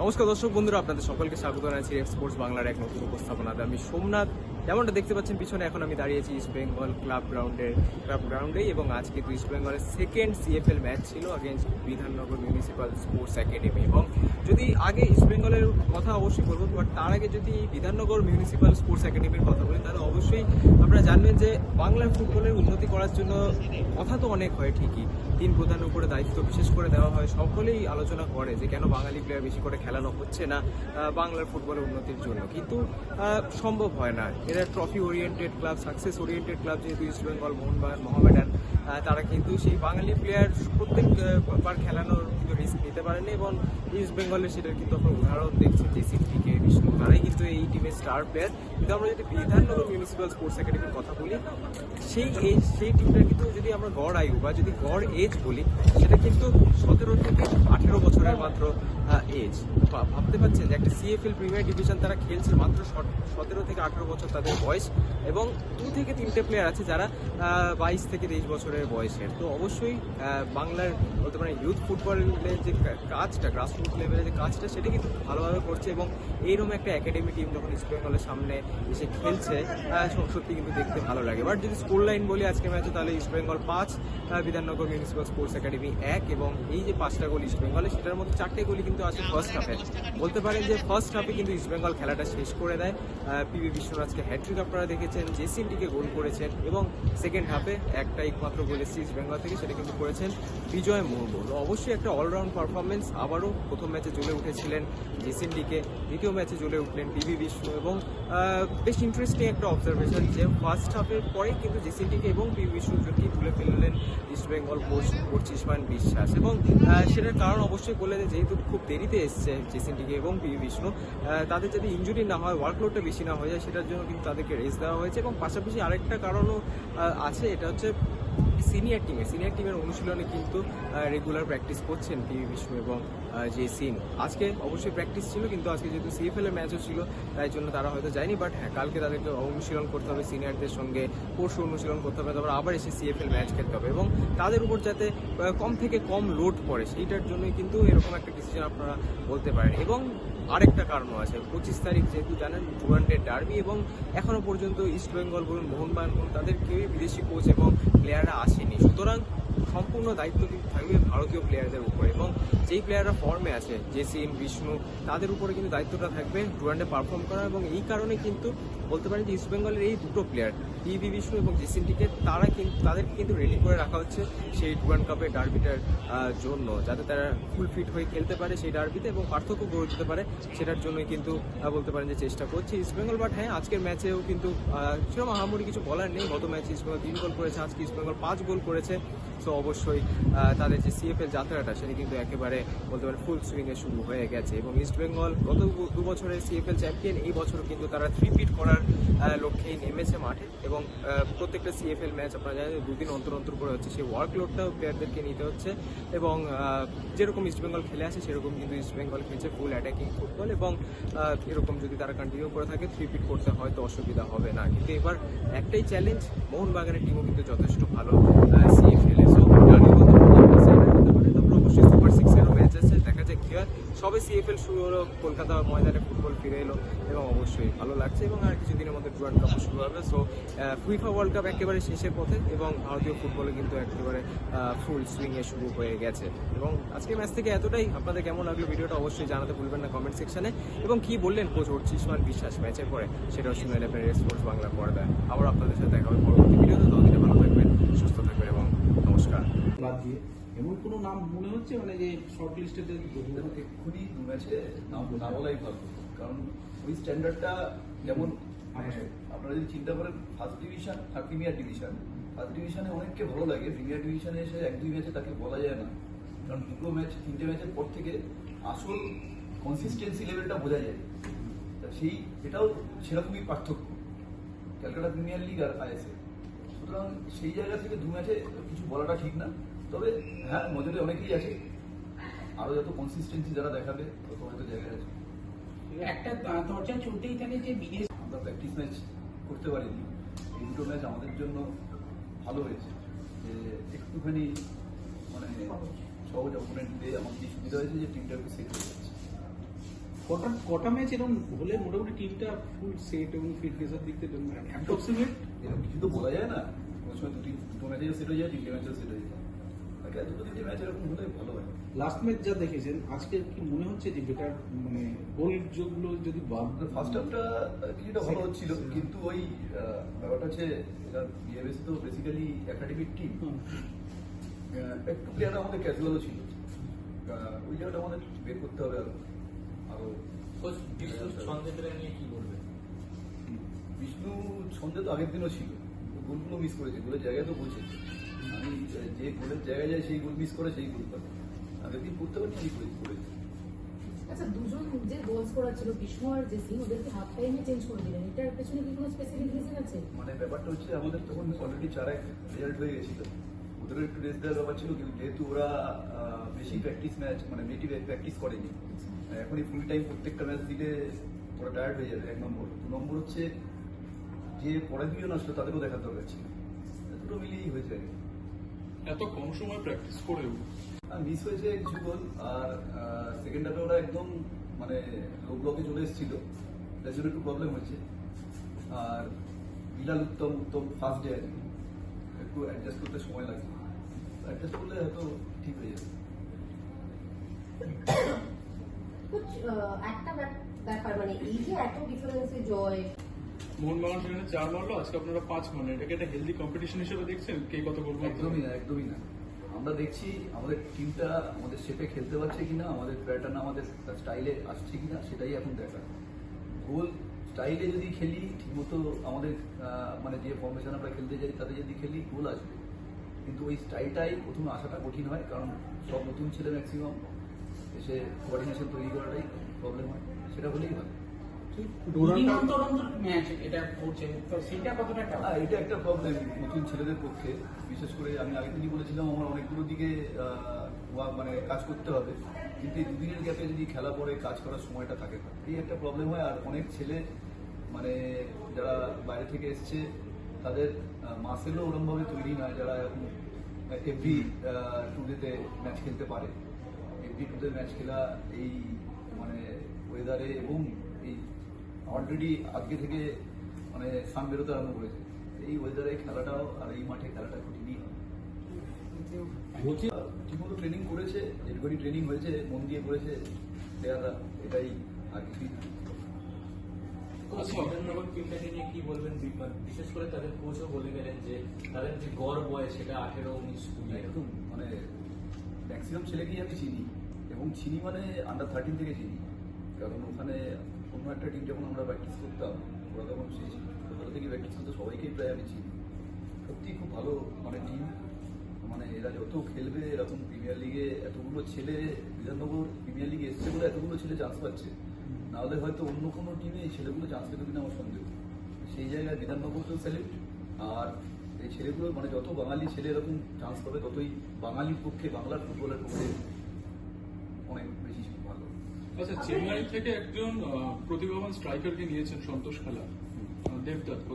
নমস্কার দর্শক বন্ধুরা, আপনাদের সকলকে স্বাগত জানাচ্ছি স্পোর্টস বাংলার এক নতুন উপস্থাপনাতে। আমি সোমনাথ, যেমনটা দেখতে পাচ্ছেন পিছনে, এখন আমি দাঁড়িয়েছি ইস্ট বেঙ্গল ক্লাব গ্রাউন্ডেই এবং আজকে ইস্ট বেঙ্গলের সেকেন্ড সিএফএল ম্যাচ ছিল against Bidhannagar municipal sports academy. এবং যদি আগে ইস্ট বেঙ্গলের কথা অবশ্যই বলবো, বাট তার আগে যদি বিধাননগর মিউনিসিপ্যাল স্পোর্টস একাডেমির কথা বলি, তাহলে অবশ্যই আপনারা জানবেন যে বাংলার ফুটবলের উন্নতি করার জন্য কথা তো অনেক হয় ঠিকই, তিন প্রধানের উপরে দায়িত্ব বিশেষ করে দেওয়া হয়। সকলেই আলোচনা করে যে কেন বাঙালি প্লেয়ার বেশি করে খেলানো হচ্ছে না বাংলার ফুটবলের উন্নতির জন্য, কিন্তু সম্ভব হয় না। এরা trophy oriented club, success oriented club, যেহেতু ইস্ট বেঙ্গল, মোহনবাগান, মোহামেডান, তারা কিন্তু সেই বাঙালি প্লেয়ার প্রত্যেকবার খেলানোর কিন্তু রিস্ক নিতে পারেনি। এবং ইস্ট বেঙ্গলের সেটার কিন্তু আমরা উদাহরণ দেখছি জেসিপিকে, বিষ্ণু, তারাই কিন্তু এই টিমের স্টার প্লেয়ার। কিন্তু আমরা যদি বিধাননগর মিউনিসিপ্যাল স্পোর্টস একাডেমির কথা বলি, সেই টিমটার কিন্তু যদি আমরা গড় আয়ু বা যদি গড় এজ বলি, সেটা কিন্তু 17 থেকে 18 বছরের মাত্র এজ। ভাবতে পারছেন যে একটা সিএফএল প্রিমিয়ার ডিভিশন তারা খেলছে, মাত্র 17 থেকে 18 বছর তাদের বয়স, এবং 2 থেকে 3টে প্লেয়ার আছে যারা 22 থেকে 23 বছরের বয়সের। তো অবশ্যই বাংলার বলতে পারেন ইউথ ফুটবলের যে কাজটা, গ্রাসরুট লেভেলে যে কাজটা, সেটা কিন্তু ভালোভাবে করছে। এবং এইরকম একটা একাডেমি টিম যখন ইস্ট বেঙ্গলের সামনে এসে খেলছে, সত্যি কিন্তু দেখতে ভালো লাগে। বাট যদি স্কোর লাইন বলি আজকে ম্যাচে, তাহলে east Bengal 5, Bidhannagar municipal sports academy 1। এবং এই যে 5টা গোল ইস্ট বেঙ্গলে, সেটার মধ্যে 4টে গোলই কিন্তু আছে ফার্স্ট হাফে। বলতে পারেন যে ফার্স্ট হাফে কিন্তু ইস্ট বেঙ্গল খেলাটা শেষ করে দেয়। পিবি বিশ্বরাজকে হ্যাট্রিক আপনারা দেখেছেন, জেসিনটিকে গোল করেছেন, এবং সেকেন্ড হাফে একটা একমাত্র গোল এসেছে ইস্ট বেঙ্গল থেকে, সেটা কিন্তু করেছেন বিজয় মুর্মু। অবশ্যই একটা অলরাউন্ড পারফরমেন্স। আবারও প্রথম ম্যাচে জ্বলে উঠেছিলেন জেসিনটিকে, দ্বিতীয় ম্যাচে জ্বলে উঠলেন পিবি বিষ্ণু। এবং বেশ ইন্টারেস্টিং একটা অবজারভেশন যে ফার্স্ট হাফের পরে কিন্তু জেসিনটিকে এবং পিবি বিষ্ণুর জন্যই তুলে ফেললেন ইস্ট বেঙ্গল কোচ পঁচিশমান বিশ্বাস। এবং সেটার কারণ অবশ্যই বললেন যে যেহেতু খুব দেরিতে এসছে জেসিনটিকে এবং পিবি বিষ্ণু, তাদের যদি ইঞ্জুরি না হয়, ওয়ার্কলোডটা বেশি না হয়ে যায়, সেটার জন্য কিন্তু তাদেরকে রেস্ট দেওয়া হয়েছে। এবং পাশাপাশি আরেকটা কারণও আছে, এটা হচ্ছে সিনিয়র টিমের অনুশীলনে কিন্তু রেগুলার প্র্যাকটিস করছেন পিবি বিষ্ণু এবং জেসিন। আজকে অবশ্যই প্র্যাকটিস ছিল, কিন্তু আজকে যেহেতু সিএফএল এর ম্যাচও ছিল, তাই জন্য তারা হয়তো যায়নি। বাট হ্যাঁ, কালকে তাদেরকে অনুশীলন করতে হবে সিনিয়রদের সঙ্গে, পরশু অনুশীলন করতে হবে, তারপর আবার এসে সিএফএল ম্যাচ খেলতে হবে। এবং তাদের উপর যাতে কম থেকে কম লোড পড়ে, সেইটার জন্যই কিন্তু এরকম একটা ডিসিশন আপনারা বলতে পারেন। এবং আরেকটা কারণও আছে, 25 তারিখ যেহেতু জানেন ডুরান্ডের ডার্বি, এবং এখনও পর্যন্ত ইস্ট বেঙ্গল বলুন, মোহনবাগান বলুন, তাদের কেউই বিদেশি কোচ এবং প্লেয়াররা আসেনি। সুতরাং সম্পূর্ণ দায়িত্ব কিন্তু থাকবে ভারতীয় প্লেয়ারদের উপরে। এবং যেই প্লেয়াররা ফর্মে আছে, জেসিন, বিষ্ণু, তাদের উপরে কিন্তু দায়িত্বটা থাকবে ডুরান্ডে পারফর্ম করা। এবং এই কারণে কিন্তু বলতে পারেন যে ইস্ট বেঙ্গলের এই দুটো প্লেয়ার, পিবি বিষ্ণু এবং জেসিনটিকে, তাদেরকে কিন্তু রেডি করে রাখা হচ্ছে সেই ডুরান্ড কাপের ডার্বিটার জন্য, যাতে তারা ফুল ফিট হয়ে খেলতে পারে সেই ডার্বিতে এবং পার্থক্য গড়ে দিতে পারে। সেটার জন্যই কিন্তু বলতে পারেন যে চেষ্টা করছে ইস্ট বেঙ্গল। বাট হ্যাঁ, আজকের ম্যাচেও কিন্তু সেরকম আহামরি কিছু বলার নেই। গত ম্যাচে ইস্ট বেঙ্গল 3 গোল করেছে, আজকে ইস্ট বেঙ্গল 5 গোল করেছে। সো অবশ্যই তাদের যে সিএফএল যাত্রাটা, সেটা কিন্তু একেবারে বলতে পারে ফুল সুইংয়ে শুরু হয়ে গেছে। এবং ইস্ট বেঙ্গল গত 2 বছরের সিএফএল চ্যাম্পিয়ন, এই বছরও কিন্তু তারা 3-পিট করার লক্ষ্যেই নেমেছে মাঠে। এবং প্রত্যেকটা সিএফএল ম্যাচ আপনারা জানেন 2 দিন অন্তর অন্তর করে হচ্ছে, সেই ওয়ার্কলোডটাও প্লেয়ারদেরকে নিতে হচ্ছে। এবং যেরকম ইস্ট বেঙ্গল খেলে আসে, সেরকম কিন্তু ইস্ট বেঙ্গল খেলছে ফুল অ্যাটাকিং ফুটবল। এবং এরকম যদি তারা কন্টিনিউ করে থাকে, 3-পিট করতে হয়তো অসুবিধা হবে না। কিন্তু এবার একটাই চ্যালেঞ্জ, মোহনবাগানের টিমও কিন্তু যথেষ্ট ভালো সিএফএল এ। সো অবশ্যই সুপার 6-এরও ম্যাচ আছে, দেখা যায় কি হয়। সবে সিএফএল শুরু হলো, কলকাতা ময়দানে ফুটবল ফিরে এলো এবং অবশ্যই ভালো লাগছে। এবং আর কিছুদিনের মধ্যে ডুরান্ড কাপও শুরু হবে। সো ফিফা ওয়ার্ল্ড কাপ একেবারে শেষের পথে এবং ভারতীয় ফুটবলে কিন্তু একেবারে ফুল সুইংয়ে শুরু হয়ে গেছে। এবং আজকে ম্যাচ থেকে এতটাই। আপনাদের কেমন লাগলো ভিডিওটা অবশ্যই জানাতে ভুলবেন না কমেন্ট সেকশনে। এবং কি বললেন কোচ পঁচিশমান বিশ্বাস ম্যাচের পরে, সেটাও শুনে নেবেন স্পোর্টস বাংলা পর্দায়। আবার আপনাদের সাথে দেখা হবে পরবর্তী ভিডিওতে। ততদিনে ভালো থাকবেন, সুস্থ থাকবেন এবং নমস্কার। বাদ দিয়ে এমন কোনো নাম মনে হচ্ছে মানে যে শর্ট লিস্টেতে এক্ষুনি 2 ম্যাচে নাম না বলাই ভালো, কারণ ওই স্ট্যান্ডার্ডটা যেমন আপনারা যদি চিন্তা করেন, ফার্স্ট ডিভিশন আর প্রিমিয়ার ডিভিশন, ফার্স্ট ডিভিশনে অনেককে ভালো লাগে, প্রিমিয়ার ডিভিশনে এসে 1-2 ম্যাচে তাকে বলা যায় না, কারণ 2 ম্যাচ 3টে ম্যাচের পর থেকে আসল কনসিস্টেন্সি লেভেলটা বোঝা যায়। তা এটাও সেরকমই পার্থক্য ক্যালকাটা প্রিমিয়ার লিগ আর আইএসএ। সুতরাং সেই জায়গা থেকে 2 ম্যাচে কিছু বলাটা ঠিক না। তবে হ্যাঁ, নজরে অনেকেই আছে, আরো যত কনসিস্টেন্সি যারা দেখাবে তত হয়তো জায়গায় আছে। একটা দরজা চলতেই থাকে যে বিদেশ। আমরা প্র্যাকটিস ম্যাচ করতে পারিনি, এই 2টো ম্যাচ আমাদের জন্য ভালো হয়েছে যে একটুখানি মানে সহজ অপোনেন্ট পেয়ে আমাদের সুবিধা হয়েছে যে টিমটা একটু সেট হয়ে যাচ্ছে। কটা ম্যাচ এরকম হলে মোটামুটি টিমটা ফুল সেট এবং ফিটনেসের দিক থেকে অ্যাপ্রক্সিমেট এরকম কিছু তো বলা যায় না, কোনো সময় দুটো ম্যাচে সেট হয়ে যায়, তিনটে ম্যাচেও সেট হয়ে যায়। তাকে দুটো তিনটে ম্যাচ এরকম হলে ভালো হয়। লাস্ট ম্যাচ যা দেখেছেন আজকে কি মনে হচ্ছে যে বেটার মানে গোল যোগগুলো যদি ফার্স্ট হাফটা কিছুটা ভালো হচ্ছিল, কিন্তু ওই ব্যাপারটা হচ্ছে এটা বিএমএস তো বেসিক্যালি একাডেমিক টিম, একটু প্লেয়ার আমাদের ক্যাজুয়ালও ছিল। ওই জায়গাটা আমাদের বের করতে হবে আরো। বিষ্ণু ছন্দে তো আগের দিনও ছিল, গোলগুলো মিস করেছে, গোলের জায়গায় তো পৌঁছেছে। আমি যে গোলের জায়গায় যাই সেই গোল মিস করে সেই গোল করে আগের দিন করতে পারি আমি করেছি। আচ্ছা, দুজন যে গোল স্কোরার ছিল বিষ্ণু আর জেসি, ওদেরকে হাফ টাইমে চেঞ্জ করে দিলেন, এটার পেছনে কি কোনো স্পেসিফিক রিজন আছে? মানে ব্যাপারটা হচ্ছে আমাদের তখন অলরেডি 4-1 রেজাল্ট হয়ে গেছিল, ওদেরও একটু রেস্ট দেওয়ার ব্যাপার ছিল, কিন্তু যেহেতু ওরা বেশি প্র্যাকটিস ম্যাচ মানে নেটিভ প্র্যাকটিস করেনি, এখনই ফুল টাইম প্রত্যেকটা ম্যাচ দিলে ওরা টায়ার্ড হয়ে যাবে। 1 নম্বর। 2 নম্বর হচ্ছে যে পরের দুজন আসলো তাদেরও দেখার দরকার ছিল, দুটো মিলিয়েই হয়েছে। এত কম সময় প্র্যাকটিস করেও মিস হয়েছে কিছু গোল, আর সেকেন্ড হাফে ওরা একদম মানে লো ব্লকে চলে এসেছিল, তার জন্য একটু প্রবলেম হচ্ছে। আর বিলাল উত্তম ফার্স্ট ডে আছে, একটু অ্যাডজাস্ট করতে সময় লাগে, অ্যাডজাস্ট করলে হয়তো ঠিক হয়ে যাবে। একটা ব্যাপার মানে এই যে এত ডিফারেন্সে জয়, মোহনবাগান সেখানে 4 মারলো, আজকে আপনারা 5 মারলেন, এটাকে একটা হেলদি কম্পিটিশন হিসেবে দেখছেন কে কত গোল মারতে একদমই না, একদমই না। আমরা দেখছি আমাদের টিমটা আমাদের শেপে খেলতে পারছে কিনা, আমাদের প্যাটার্ন আমাদের স্টাইলে আসছে কিনা, সেটাই এখন দেখা। গোল স্টাইলে যদি খেলি ঠিকমতো আমাদের মানে যে ফর্মেশন আমরা খেলতে যাই তাতে যদি খেলি গোল আসবে, কিন্তু ওই স্টাইলটাই প্রথমে আসাটা কঠিন হয়, কারণ সব নতুন ছেলে ম্যাক্সিমাম এসে কোঅর্ডিনেশন তৈরি করাটাই প্রবলেম হয়, সেটা হলেই হয়। ম্যাচ এটা করছে তো সেটা কতটা এটা একটা প্রবলেম নতুন ছেলেদের পক্ষে, বিশেষ করে আমি আগের দিনই বলেছিলাম আমার অনেকগুলো দিকে মানে কাজ করতে হবে, কিন্তু এই দুদিনের গ্যাপে যদি খেলা পরে কাজ করার সময়টা থাকে না, এই একটা প্রবলেম হয়। আর অনেক ছেলে মানে যারা বাইরে থেকে এসছে তাদের মাসেলও ওরমভাবে তৈরি না, যারা এখন এভরি টুডেতে ম্যাচ খেলতে পারে। এভরি টুডে ম্যাচ খেলা এই মানে ওয়েদারে এবং এই অলরেডি আজকে থেকে মানে সান বেরোতে আরম্ভ করেছে, এই ওয়েদারে খেলাটাও আর এই মাঠে খেলাটা কঠিনই হয়। ঠিকমতো ট্রেনিং করেছে, যেটুকুনি ট্রেনিং হয়েছে মন দিয়ে করেছে প্লেয়াররা, এটাই আর কিছুই না। বিধাননগর টিমটাকে নিয়ে কি বলবেন? বিশেষ করে তাদের কোচও বলে গেলেন যে তাদের যে গড় বয়স সেটা 18-19-20। একদম মানে ম্যাক্সিমাম ছেলেকেই আমি চিনি, এবং চিনি মানে আন্ডার 13 থেকে চিনি, কারণ ওখানে অন্য একটা টিম যখন আমরা প্র্যাকটিস করতাম ওরা তখন সেই ছোটবেলা থেকে প্র্যাকটিস করতো, সবাইকেই প্রায় আমি চিনি। সত্যি খুব ভালো মানে টিম, মানে এরা যত খেলবে এরকম প্রিমিয়ার লিগে এতগুলো ছেলে, বিধাননগর প্রিমিয়ার লিগে এসছে বলে এতগুলো ছেলে চান্স পাচ্ছে, নাহলে হয়তো অন্য কোনো টিমে এই ছেলেগুলো চান্স পেত কিনা আমার সন্দেহ। সেই জায়গায় বিধাননগরকেও সেলেক্ট, আর এই ছেলেগুলো মানে যত বাঙালি ছেলে এরকম চান্স পাবে ততই বাঙালির পক্ষে বাংলার ফুটবলের পক্ষে অনেক বেশি ভালো। আচ্ছা, চেন্নাই থেকে একজন প্রতিভাবান স্ট্রাইকারকে নিয়েছেন সন্তোষ খেলা, দেবদত্ত।